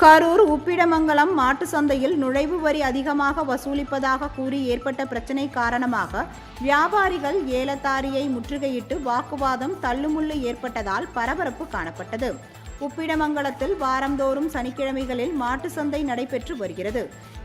கரூர் உப்பிடமங்கலம் மாட்டு சந்தையில் நுழைவு வரி அதிகமாக வசூலிப்பதாக கூறி ஏற்பட்ட பிரச்சினை காரணமாக வியாபாரிகள் ஏலத்தாரியை முற்றுகையிட்டு வாக்குவாதம் தள்ளுமுள்ளு ஏற்பட்டதால் பரபரப்பு காணப்பட்டது. உப்பிடமங்கலத்தில் வாரந்தோறும் சனிக்கிழமைகளில் மாட்டு சந்தை நடைபெற்று வருகிறது.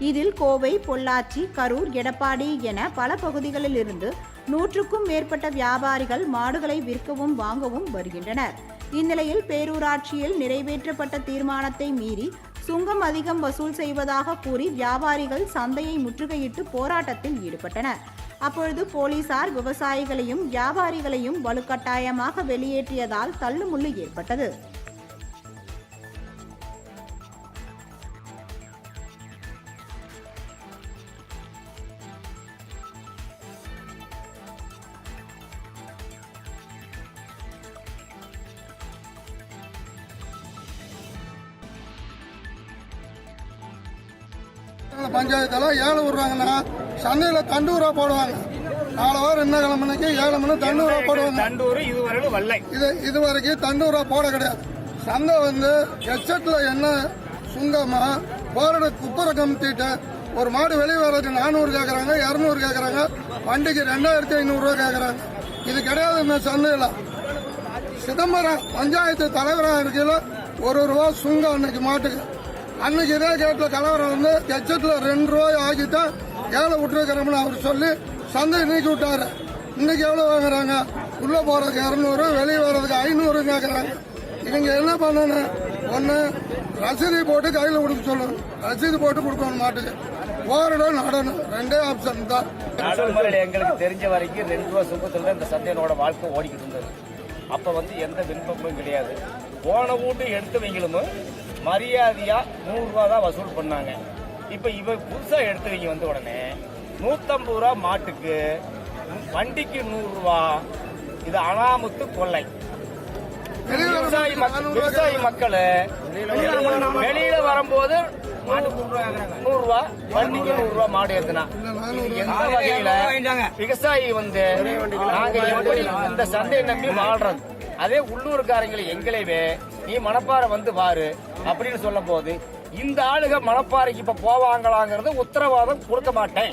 இதில் கோவை, பொள்ளாச்சி, கரூர், எடப்பாடி என பல பகுதிகளில் இருந்து 100க்கும் மேற்பட்ட வியாபாரிகள் மாடுகளை விற்கவும் வாங்கவும் வருகின்றனர். இந்நிலையில் பேரூராட்சியில் நிறைவேற்றப்பட்ட தீர்மானத்தை மீறி சுங்கம் அதிகம் வசூல் செய்வதாக கூறி வியாபாரிகள் சந்தையை முற்றுகையிட்டு போராட்டத்தில் ஈடுபட்டனர். அப்பொழுது போலீசார் விவசாயிகளையும் வியாபாரிகளையும் வலுக்கட்டாயமாக வெளியேற்றியதால் தள்ளுமுள்ளு ஏற்பட்டது. பஞ்சாயத்துல ஏழை விடுறாங்கன்னா சந்தையில தண்டூரா போடுவாங்க. 4 வாரம் என்ன கிழமைக்கு 7 மணி தண்டூரா போடுவாங்க. இது வரைக்கும் தண்டூரா போட கிடையாது. சந்தை கெச்சட்ல என்ன சுங்கமா போராட குப்பர கமிட்டிட்டு ஒரு மாடு வெளியே வர்றதுக்கு 400 கேட்கறாங்க, 200 கேட்கறாங்க, வண்டிக்கு 2500 ரூபா கேட்கறாங்க. இது கிடையாது. இந்த சந்தையில சிதம்பரம் பஞ்சாயத்து தலைவராக இருக்கையில 1 ரூபா சுங்கம் அன்னைக்கு மாட்டுக்கு. அன்னைக்கு இதே கேட்ல கலவரம் கெச்சட்ல 2 ரூபாய் ஆகித்தான் ஏழை விட்டுருக்கிறோம்னு அவர் சொல்லி சந்தையை நீக்கி விட்டாரு. இன்னைக்கு எவ்வளவு வாங்குறாங்க? உள்ள போறதுக்கு 200, வெளியே வர்றதுக்கு 500 கேட்கறாங்க. இவங்க என்ன பண்ணணும்? ஒன்னு ரசீது போட்டு கையில கொடுக்க சொல்லணும். ரசீது போட்டு கொடுக்கணும். மாட்டுக்கு போராடம் நடணும். 2 ஆப்ஷன் தான். எங்களுக்கு தெரிஞ்ச வரைக்கும் 2 ரூபா சுங்கத்துல இந்த சந்தையோட வாழ்க்கை ஓடிக்கிட்டு இருந்தது. அப்ப எந்த விண்ணப்பமும் கிடையாது. போன வீட்டு எடுத்தவங்களும் மரியாதையா 100 ரூபா தான் வசூல் பண்ணாங்க. இப்ப புதுசா எடுத்தவங்க உடனே 150 ரூபா மாட்டுக்கு, வண்டிக்கு 100 ரூபா. இது அனாமுத்து கொள்ளை. விவசாயி மக்கள் வெளியில வரும்போது 100 ரூபா, வண்டிக்கு 100 ரூபா மாடு ஏத்துனா எந்த வகையில விவசாயி நாங்க எப்படி இந்த சந்தையை நம்பி வாழ்றது? அதே உள்ளூர்காரங்களை எங்களைவே நீ மணப்பாறை பாரு அப்படின்னு சொல்லும் போது இந்த ஆளுக மணப்பாறைக்கு இப்ப போவாங்களாங்கிறது உத்தரவாதம் கொடுக்க மாட்டேன்.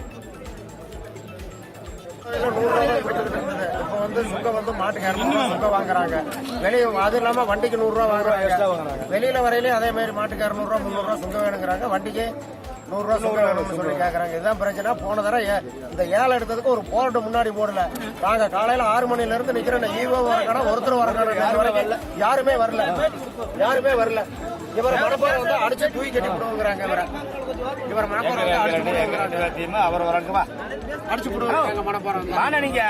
இப்ப சுங்கம் மாட்டுக்கு சுங்கம் வாங்குறாங்க. வெளியே அது இல்லாம வண்டிக்கு 100 ரூபா வாங்குறாங்க. வெளியில வரையிலும் அதே மாதிரி மாட்டுக்கு 200 ரூபா 300 ரூபா சுங்கம் வேணுங்கிறாங்க. வண்டிக்கு 100 ரூபா சுங்கம் வேணும்னு சொல்லி கேட்கறாங்க. இதுதான் பிரச்சனை. போன தடவை இந்த ஏழை எடுத்ததுக்கு ஒரு போராட்டம் முன்னாடி போடல. நாங்க காலையில 6 மணில இருந்து நிக்கிறோம். ஈவோ வரக்கான ஒருத்தர் வரக்கான யாருமே வரல. இவரை மணப்பாறை அடிச்சு தூக்கி கட்டி போடுவாங்க. இவரை மணப்பாறை அவர் வரங்கவா அடிச்சு போடுவாங்க. மணப்பாறை நீங்க